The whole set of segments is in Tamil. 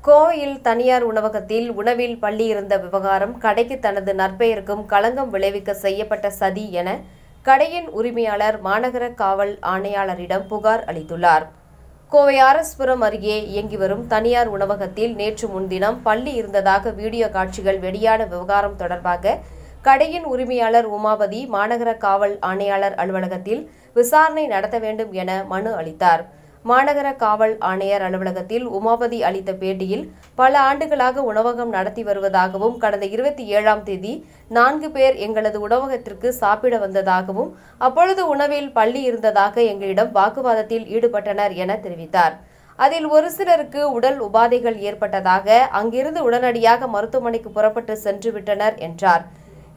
கோவையில் தனியார் உணவகத்தில் உணவில் பள்ளி இருந்த விவகாரம் கடைக்கு தனது நற்பெயருக்கும் களங்கம் விளைவிக்க செய்யப்பட்ட சதி என கடையின் உரிமையாளர் மாநகர காவல் ஆணையாளரிடம் புகார் அளித்துள்ளார். கோவை ஆர்எஸ்புரம் அருகே இயங்கி வரும் தனியார் உணவகத்தில் நேற்று முன்தினம் பள்ளி இருந்ததாக வீடியோ காட்சிகள் வெளியான விவகாரம் தொடர்பாக கடையின் உரிமையாளர் உமாபதி மாநகர காவல் ஆணையாளர் அலுவலகத்தில் விசாரணை நடத்த வேண்டும் என மனு அளித்தார். மாநகர காவல் ஆணையர் அலுவலகத்தில் உமாபதி அளித்த பேட்டியில் பல ஆண்டுகளாக உணவகம் நடத்தி வருவதாகவும் கடந்த 27ஆம் தேதி 4 பேர் எங்களது உணவகத்திற்கு சாப்பிட வந்ததாகவும் அப்பொழுது உணவில் பள்ளி இருந்ததாக எங்களிடம் வாக்குவாதத்தில் ஈடுபட்டனர் என தெரிவித்தார். அதில் ஒரு சிலருக்கு உடல் உபாதைகள் ஏற்பட்டதாக அங்கிருந்து உடனடியாக மருத்துவமனைக்கு புறப்பட்டு சென்று விட்டனர் என்றார்.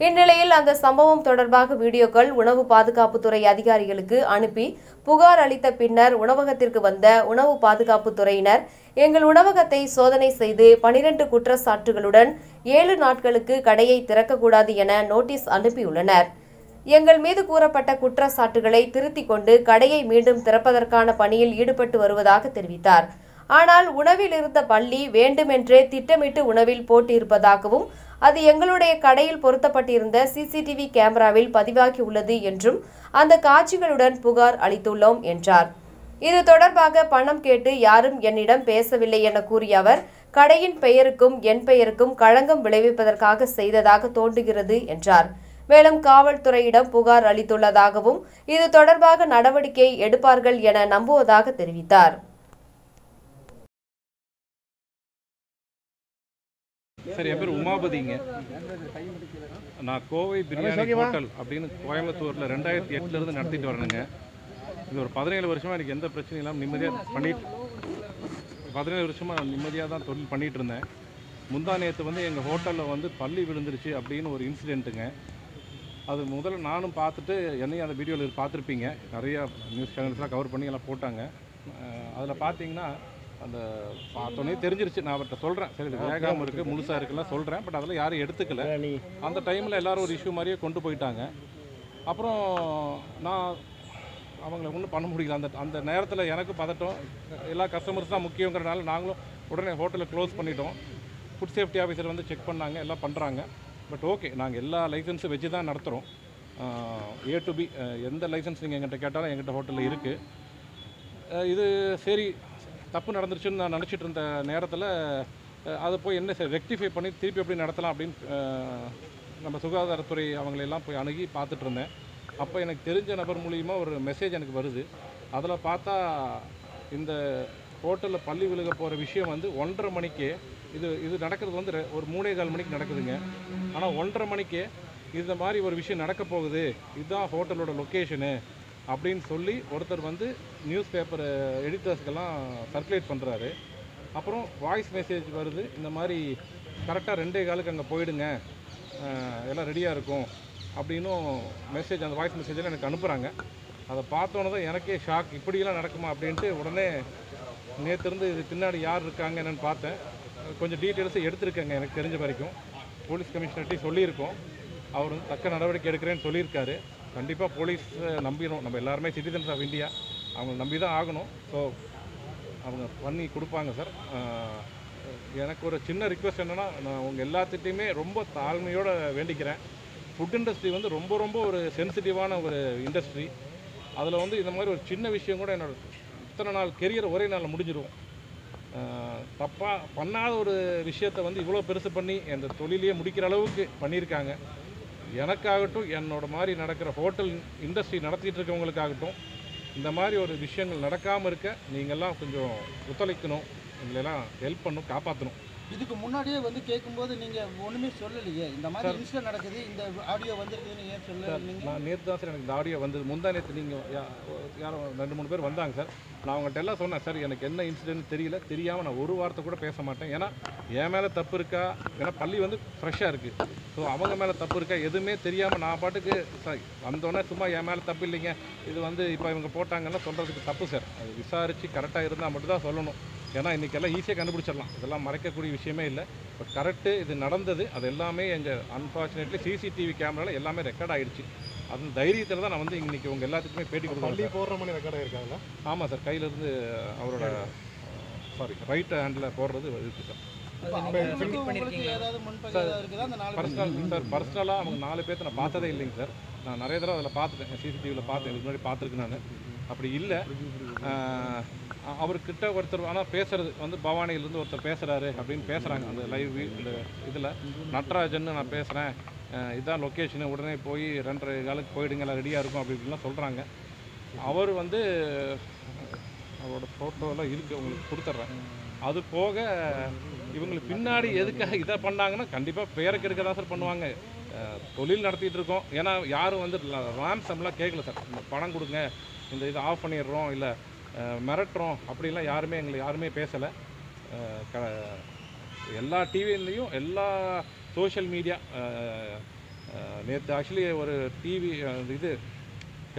இந்நிலையில் அந்த சம்பவம் தொடர்பாக வீடியோக்கள் உணவு பாதுகாப்புத்துறை அதிகாரிகளுக்கு அனுப்பி புகார் அளித்த பின்னர் உணவகத்திற்கு வந்த உணவு பாதுகாப்புத்துறையினர் எங்கள் உணவகத்தை சோதனை செய்து 12 குற்றச்சாட்டுகளுடன் 7 நாட்களுக்கு கடையை திறக்கக்கூடாது என நோட்டீஸ் அனுப்பியுள்ளனர். எங்கள் மீது கூறப்பட்ட குற்றச்சாட்டுகளை திருத்திக் கொண்டு கடையை மீண்டும் திறப்பதற்கான பணியில் ஈடுபட்டு வருவதாக தெரிவித்தார். ஆனால் உணவில் இருந்த பள்ளி வேண்டுமென்றே திட்டமிட்டு உணவில் போட்டிருப்பதாகவும் அது எங்களுடைய கடையில் பொருத்தப்பட்டிருந்த சிசிடிவி கேமராவில் பதிவாகியுள்ளது என்றும் அந்த காட்சிகளுடன் புகார் அளித்துள்ளோம் என்றார். இது தொடர்பாக பணம் கேட்டு யாரும் என்னிடம் பேசவில்லை என கூறிய அவர் கடையின் பெயருக்கும் என் பெயருக்கும் களங்கம் விளைவிப்பதற்காக செய்ததாக தோன்றுகிறது என்றார். மேலும் காவல்துறையிடம் புகார் அளித்துள்ளதாகவும் இது தொடர்பாக நடவடிக்கை எடுப்பார்கள் என நம்புவதாக தெரிவித்தார். சார், என் பேர் உமாபதிங்க. நான் கோவை பிரியாணி ஹோட்டல் அப்படின்னு கோயம்புத்தூரில் 2008 நடத்திட்டு வரணுங்க. இது ஒரு 17 வருஷமாக எனக்கு எந்த பிரச்சனையும் இல்லாமல் நிம்மதியாக 17 வருஷமாக நிம்மதியாக தான் தொழில் பண்ணிகிட்டு இருந்தேன். முந்தா நேற்று எங்கள் ஹோட்டலில் பள்ளி விழுந்துருச்சு அப்படின்னு ஒரு இன்சிடெண்ட்டுங்க. அது முதல்ல நானும் பார்த்துட்டு என்னையும் அந்த வீடியோவில் பார்த்துருப்பீங்க. நிறையா நியூஸ் சேனல்ஸ்லாம் கவர் பண்ணி எல்லாம் போட்டாங்க. அதில் பார்த்தீங்கன்னா அந்த பார்த்தோன்னே தெரிஞ்சிருச்சு. நான் அவர்கிட்ட சொல்கிறேன், சரி இது வேகாமல் இருக்குது முழுசாக இருக்குல்லாம் சொல்கிறேன். பட் அதெல்லாம் யாரும் எடுத்துக்கல. அந்த டைமில் எல்லோரும் ஒரு இஷ்யூ மாதிரியே கொண்டு போயிட்டாங்க. அப்புறம் நான் அவங்கள ஒன்றும் பண்ண முடியல. அந்த நேரத்தில் எனக்கு பதட்டம். எல்லா கஸ்டமர்ஸ் தான் முக்கியங்கிறனால நாங்களும் உடனே ஹோட்டலை க்ளோஸ் பண்ணிட்டோம். ஃபுட் சேஃப்டி ஆஃபீஸர் செக் பண்ணாங்க, எல்லாம் பண்ணுறாங்க. பட் ஓகே, நாங்கள் எல்லா லைசன்ஸும் வச்சு தான் நடத்துகிறோம். A to B எந்த லைசன்ஸ் நீங்கள் எங்கிட்ட கேட்டாலும் எங்கிட்ட ஹோட்டலில் இருக்குது. இது சரி தப்பு நடந்துருச்சுன்னு நான் நினச்சிட்டு இருந்த நேரத்தில் அதை போய் என்ன சார் ரெக்டிஃபை பண்ணி திருப்பி எப்படி நடத்தலாம் அப்படின்னு நம்ம சுகாதாரத்துறை அவங்களெல்லாம் போய் அணுகி பார்த்துட்டு இருந்தேன். அப்போ எனக்கு தெரிஞ்ச நபர் மூலிமா ஒரு மெசேஜ் எனக்கு வருது. அதில் பார்த்தா இந்த ஹோட்டலில் பள்ளி விழுக போகிற விஷயம் 1:30 மணிக்கே இது நடக்கிறது ஒரு 3:15 மணிக்கு நடக்குதுங்க. ஆனால் 1:30 மணிக்கே இந்த மாதிரி ஒரு விஷயம் நடக்க போகுது, இதுதான் ஹோட்டலோட லொக்கேஷனு அப்படின்னு சொல்லி ஒருத்தர் நியூஸ் பேப்பர் எடிட்டர்ஸ்க்கெல்லாம் சர்க்குலேட் பண்ணுறாரு. அப்புறம் வாய்ஸ் மெசேஜ் வருது, இந்த மாதிரி கரெக்டாக 2:15 அங்கே போயிடுங்க, எல்லாம் ரெடியாக இருக்கும் அப்படின்னும் மெசேஜ் அந்த வாய்ஸ் மெசேஜில் எனக்கு அனுப்புகிறாங்க. அதை பார்த்தோன்னே தான் எனக்கே ஷாக், இப்படியெல்லாம் நடக்குமா அப்படின்ட்டு உடனே நேற்றுருந்து இது பின்னாடி யார் இருக்காங்க என்னென்னு பார்த்தேன். கொஞ்சம் டீட்டெயில்ஸை எடுத்திருக்கேங்க. எனக்கு தெரிஞ்ச வரைக்கும் போலீஸ் கமிஷனர்ட்டையும் சொல்லியிருக்கோம். அவர் தக்க நடவடிக்கை எடுக்கிறேன்னு சொல்லியிருக்காரு. கண்டிப்பாக போலீஸ் நம்பிடும். நம்ம எல்லாருமே சிட்டிசன்ஸ் ஆஃப் இந்தியா, அவங்க நம்பி தான் ஆகணும். ஸோ அவங்க பண்ணி கொடுப்பாங்க சார். எனக்கு ஒரு சின்ன ரிக்வெஸ்ட் என்னென்னா, நான் உங்கள் எல்லாத்துட்டையுமே ரொம்ப தாழ்மையோடு வேண்டிக்கிறேன். ஃபுட் இண்டஸ்ட்ரி ரொம்ப ரொம்ப ஒரு சென்சிட்டிவான ஒரு இண்டஸ்ட்ரி. அதில் இந்த மாதிரி ஒரு சின்ன விஷயம் கூட என்னோட இத்தனை நாள் கெரியர் ஒரே நாளில் முடிஞ்சிடும். தப்பாக பண்ணாத ஒரு விஷயத்தை இவ்வளோ பெருசு பண்ணி அந்த தொழிலையே முடிக்கிற அளவுக்கு பண்ணியிருக்காங்க. எனக்காகட்டும், என்னோட மாதிரி நடக்கிற ஹோட்டல் இண்டஸ்ட்ரி நடத்திட்டு இருக்கவங்களுக்காகட்டும், இந்த மாதிரி ஒரு விஷயங்கள் நடக்காமல் இருக்க நீங்கள்லாம் கொஞ்சம் ஒத்துழைக்கணும், எங்களெல்லாம் ஹெல்ப் பண்ணணும், காப்பாற்றணும். இதுக்கு முன்னாடியே கேட்கும்போது நீங்கள் ஒன்றுமே சொல்லலையே, இந்த மாதிரி இன்சிடென்ட் நடக்குது, இந்த ஆடியோ வந்திருக்குதுன்னு ஏன் சொல்லலை? நான் நேற்று தான் சார் எனக்கு இந்த ஆடியோ முந்தா நேற்று நீங்கள் யாரும் 2-3 பேர் வந்தாங்க சார். நான் அவங்கள்ட்ட எல்லாம் சொன்னேன், சார் எனக்கு என்ன இன்சிடென்ட் தெரியல, தெரியாமல் நான் ஒரு வார்த்தை கூட பேச மாட்டேன். ஏன்னா என் மேலே தப்பு இருக்கா, ஏன்னா பள்ளி ஃப்ரெஷ்ஷாக இருக்குது. ஸோ அவங்க மேலே தப்பு இருக்கா எதுவுமே தெரியாமல் நான் பாட்டுக்கு சார் வந்தோன்னே சும்மா என் மேலே தப்பு இல்லைங்க, இது இப்போ இவங்க போட்டாங்கன்னா சொல்கிறதுக்கு தப்பு சார். அது விசாரித்து கரெக்டாக இருந்தால் மட்டும்தான் சொல்லணும். ஏன்னா இன்றைக்கெல்லாம் ஈஸியாக கண்டுபிடிச்சிடலாம், இதெல்லாம் மறைக்கக்கூடிய விஷயமே இல்லை. பட் கரெக்டு இது நடந்தது, அது எல்லாமே எங்கள் அன்ஃபார்ச்சுனேட்லி சிசிடிவி கேமராவில் எல்லாமே ரெக்கார்ட் ஆகிடுச்சு. அந்த தைரியத்தில் தான் நான் இன்றைக்கி உங்கள் எல்லாத்துக்குமே பேட்டி கொடுக்குறேன். பள்ளி போடுற மணி ரெக்கார்ட் ஆகிருக்காங்களா? ஆமாம் சார், கையிலேருந்து அவரோட சாரி ரைட் ஹேண்டில் போடுறது இருக்குது சார். உங்களுக்கு ஏதாவது முன்பதிவு இருக்குதா அந்த 4 பர்சனல் சார் பர்சனலாக அவங்க 4 பேர்த்த நான் பார்த்ததே இல்லைங்க சார். நான் நிறைய தடவை அதில் பார்த்துட்டேன், சிசிடிவியில் பார்த்தேன், இதுக்கு முன்னாடி பார்த்துருக்கேன் நான். அப்படி இல்லை, அவர்கிட்ட ஒருத்தர் ஆனால் பேசுகிறது வந்து பவானியிலேருந்து ஒருத்தர் பேசுகிறாரு அப்படின்னு பேசுகிறாங்க அந்த லைவ் இந்த இதில். நடராஜன் நான் பேசுகிறேன், இதுதான் லொக்கேஷனு, உடனே போய் 2:30 காலுக்கு போயிடுங்க, எல்லாம் ரெடியாக இருக்கும் அப்படி இப்படிலாம் சொல்கிறாங்க. அவர் வந்து அவரோட ஃபோட்டோலாம் இருக்குது, உங்களுக்கு கொடுத்துட்றேன். அது போக இவங்களுக்கு பின்னாடி எதுக்காக இதை பண்ணாங்கன்னா கண்டிப்பாக பேருக்கு எடுக்க தான் சார் பண்ணுவாங்க. தொழில் நடத்திட்டு இருக்கோம், ஏன்னா யாரும் வந்து ராம்சம்லாம் கேட்கல சார். பணம் கொடுங்க, இந்த இதை ஆஃப் பண்ணிடுறோம், இல்லை மிரட்டுறோம் அப்படிலாம் யாருமே யாருமே பேசலை. எல்லா டிவிலையும் எல்லா சோஷியல் மீடியா நேற்று ஆக்சுவலி ஒரு டிவி இது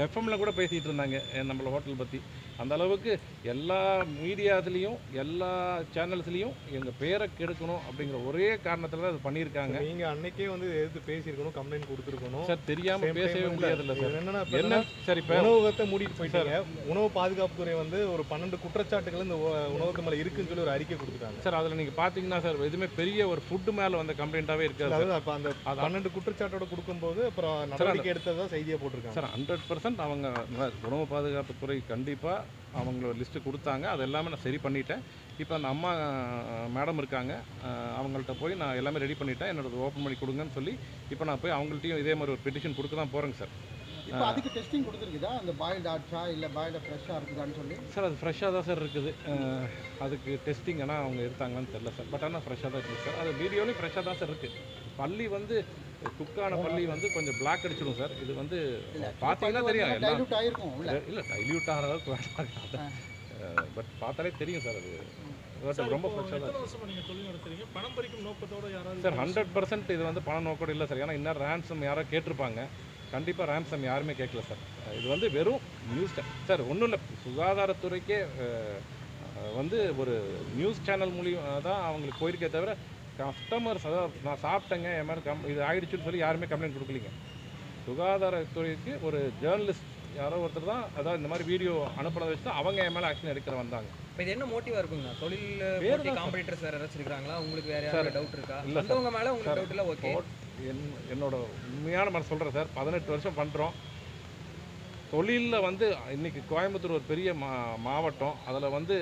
எஃப்எம்மில் கூட பேசிகிட்டு இருந்தாங்க நம்மளோட ஹோட்டல் பற்றி. அந்த அளவுக்கு எல்லா மீடியாத்துலேயும் எல்லா சேனல்ஸ்லேயும் எங்கள் பேரை கெடுக்கணும் அப்படிங்கிற ஒரே காரணத்தில் தான் அது பண்ணியிருக்காங்க. நீங்கள் அன்னைக்கே வந்து எதிர்த்து பேசியிருக்கணும், கம்ப்ளைண்ட் கொடுத்துருக்கணும் சார். தெரியாமல் பேசவே முடியாதுல்ல சார். என்ன சரி, இப்போ உணவகத்தை மூடிட்டு போயிட்டாங்க. உணவு பாதுகாப்புத்துறை வந்து ஒரு 12 குற்றச்சாட்டுகள் இந்த உணவகத்து மேலே இருக்குன்னு சொல்லி ஒரு அறிக்கை கொடுத்துட்டாங்க சார். அதில் நீங்கள் பார்த்தீங்கன்னா சார் எதுவுமே பெரிய ஒரு ஃபுட்டு மேலே வந்த கம்ப்ளைண்ட்டாகவே இருக்காது. அதாவது அப்போ அந்த 12 குற்றச்சாட்டோட கொடுக்கும்போது அப்புறம் நடவடிக்கை எடுத்ததாக செய்தியாக போட்டிருக்காங்க சார். 100% அவங்க உணவு பாதுகாப்புத்துறை கண்டிப்பாக அவங்களோட லிஸ்ட்டு கொடுத்தாங்க, அது எல்லாமே நான் சரி பண்ணிட்டேன். இப்போ அந்த அம்மா மேடம் இருக்காங்க, அவங்கள்ட்ட போய் நான் எல்லாமே ரெடி பண்ணிட்டேன், என்னோடது ஓப்பன் பண்ணி கொடுங்கன்னு சொல்லி இப்போ நான் போய் அவங்கள்ட்டையும் இதே மாதிரி ஒரு பெட்டிஷன் கொடுக்க தான் போகிறேங்க சார். இப்போ அதுக்கு டெஸ்டிங் கொடுத்துருக்குதா, அந்த பாயில்டு ஆச்சா இல்லை பாயில்டு ஃப்ரெஷ்ஷாக இருக்குதான்னு சொல்லி? சார் அது ஃப்ரெஷ்ஷாக தான் சார் இருக்குது. அதுக்கு டெஸ்டிங் ஆனால் அவங்க எடுத்தாங்கன்னு தெரியல சார். பட் ஆனால் ஃப்ரெஷ்ஷாக தான் இருக்குது சார். அது வீடியோலையும் ஃப்ரெஷ்ஷாக தான் சார் இருக்குது. பள்ளி வந்து குக்கான பள்ளி வந்து கொஞ்சம் பிளாக் அடிச்சிடும் சார். இது வந்து பார்த்தீங்கன்னா தெரியும், டைல்யூட் ஆகிருக்கும். இல்லை டைல்யூட் ஆகிற அளவுக்கு வேண்டாம், பட் பார்த்தாலே தெரியும் சார். அது ரொம்ப ஃப்ரெஷ்ஷாக தான் பணம் பறிக்கும் நோக்கத்தோட யாராவது சார். 100% இது வந்து பண நோக்கோடு இல்லை சார். ஏன்னா இன்னும் ரேன்சம் யாரோ கேட்டிருப்பாங்க, கண்டிப்பாக ரேன்சம் யாருமே கேட்கல சார். இது வந்து வெறும் நியூஸ் சார், ஒன்றும் இல்லை. சுகாதாரத்துறைக்கே வந்து ஒரு நியூஸ் சேனல் மூலியம் தான் அவங்களுக்கு போயிருக்கே தவிர கஸ்டமர்ஸ் அதாவது நான் சாப்பிட்டேங்க என் மாதிரி இது ஆகிடுச்சுன்னு சொல்லி யாருமே கம்ப்ளைண்ட் கொடுக்கலிங்க. சுகாதாரத்துறைக்கு ஒரு ஜேர்னலிஸ்ட் யாரோ ஒருத்தர் தான் அதாவது இந்த மாதிரி வீடியோ அனுப்புறதை வச்சு தான் அவங்க என் மேலே ஆக்ஷன் எடுக்கிற வந்தாங்க. இப்போ இது என்ன மோட்டிவாக இருக்குங்க? தொழில் போட்டி காம்படிட்டர்ஸ் வேறு யாராச்சும் இருக்கிறாங்களா? உங்களுக்கு வேறு யாராவது டவுட் இருக்கா? இல்லை சார், உங்கள் மேலே உங்களுக்கு டவுட் இல்லை. ஓகே, என்னோட உண்மையான மாதிரி சொல்கிறேன் சார். 18 வருஷம் பண்ணுறோம் தொழிலில். வந்து இன்றைக்கி கோயம்புத்தூர் ஒரு பெரிய மாவட்டம், அதில் வந்து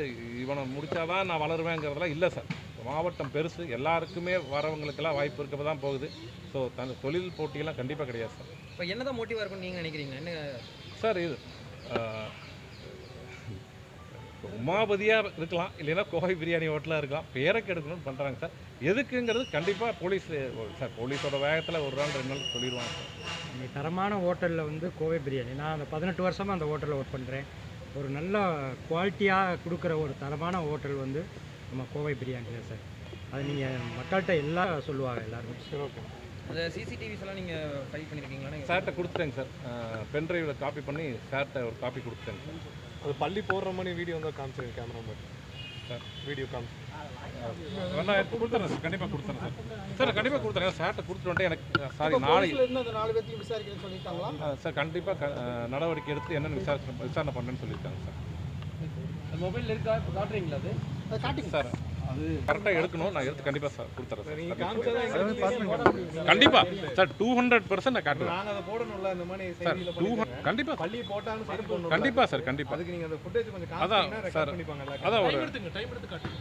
இவனை முடித்தாதான் நான் வளருவேங்கிறதெல்லாம் இல்லை சார். மாவட்டம் பெருசு, எல்லாருக்குமே வரவங்களுக்கெல்லாம் வாய்ப்பு இருக்க தான் போகுது. ஸோ தொழில் போட்டியெல்லாம் கண்டிப்பாக கிடையாது சார். இப்போ என்ன தான் மோட்டிவாக இருக்குன்னு நீங்கள் நினைக்கிறீங்க? என்ன சார் இது உமாபதியாக இருக்கலாம், இல்லைன்னா கோவை பிரியாணி ஹோட்டலாக இருக்கலாம், பேருக்கு எடுக்கணும்னு பண்ணுறாங்க சார். எதுக்குங்கிறது கண்டிப்பாக போலீஸ் சார், போலீஸோட வேகத்தில் ஒரு நாள் 2 நாள் சொல்லிடுவாங்க சார். தரமான ஹோட்டலில் வந்து கோவை பிரியாணி, நான் அந்த 18 வருஷமாக அந்த ஹோட்டலில் ஒர்க் பண்ணுறேன். ஒரு நல்ல குவாலிட்டியாக கொடுக்குற ஒரு தரமான ஹோட்டல் வந்து நம்ம கோவை பிரியாணி தான் சார். அது நீங்கள் மக்கள்கிட்ட எல்லாம் சொல்லுவாங்க எல்லாருமே. சரி, ஓகே. அந்த சிசிடிவிஸ் எல்லாம் நீங்கள் ஃபைல் பண்ணியிருக்கீங்களா? சார்கிட்ட கொடுத்துட்டேங்க சார். பென்ட்ரைவில் காப்பி பண்ணி சார்கிட்ட ஒரு காப்பி கொடுத்துட்டேங்க சார். அது பள்ளி போடுற மாதிரி வீடியோ வந்து காமிச்சிருங்க கேமரா சார். வீடியோ காமிச்சு நான் எடுத்து கொடுத்துறேன் சார். கண்டிப்பாக கொடுத்துறேன் சார். சார் கண்டிப்பாக கொடுத்துறேன். சார்கிட்ட கொடுத்துட்டு வந்துட்டு எனக்கு சாரி நாளைக்கு அந்த 4 பேர்த்தையும் விசாரிக்கிறேன்னு சொல்லியிருக்காங்களா சார்? கண்டிப்பாக நடவடிக்கை எடுத்து என்னென்னு விசாரணை பண்ணுறேன்னு சொல்லியிருக்காங்க சார். மொபைல் இருக்கா? இப்போ காட்டுறீங்களா? அது காட்டுங்க சார். அது கரெக்டாக எடுக்கணும், நான் எடுத்து கண்டிப்பாக சார் கொடுத்துறேன் சார். நீங்கள் காமிச்சா கண்டிப்பாக சார் 200% நான் காட்டுறேன் நாங்கள் அதை போடணும்ல இந்த மாதிரி சார். செய்தியில் கண்டிப்பாக பள்ளி போட்டாலும் சரி போடணும். கண்டிப்பாக சார், கண்டிப்பாக. அதுக்கு நீங்கள் அந்த ஃபுட்டேஜ் கொஞ்சம் அதான் காமிச்சீங்கன்னா சார், ரெக்கார்ட் பண்ணிப்பாங்க. அதான் ஒரு டைம் எடுத்து காட்டுங்க.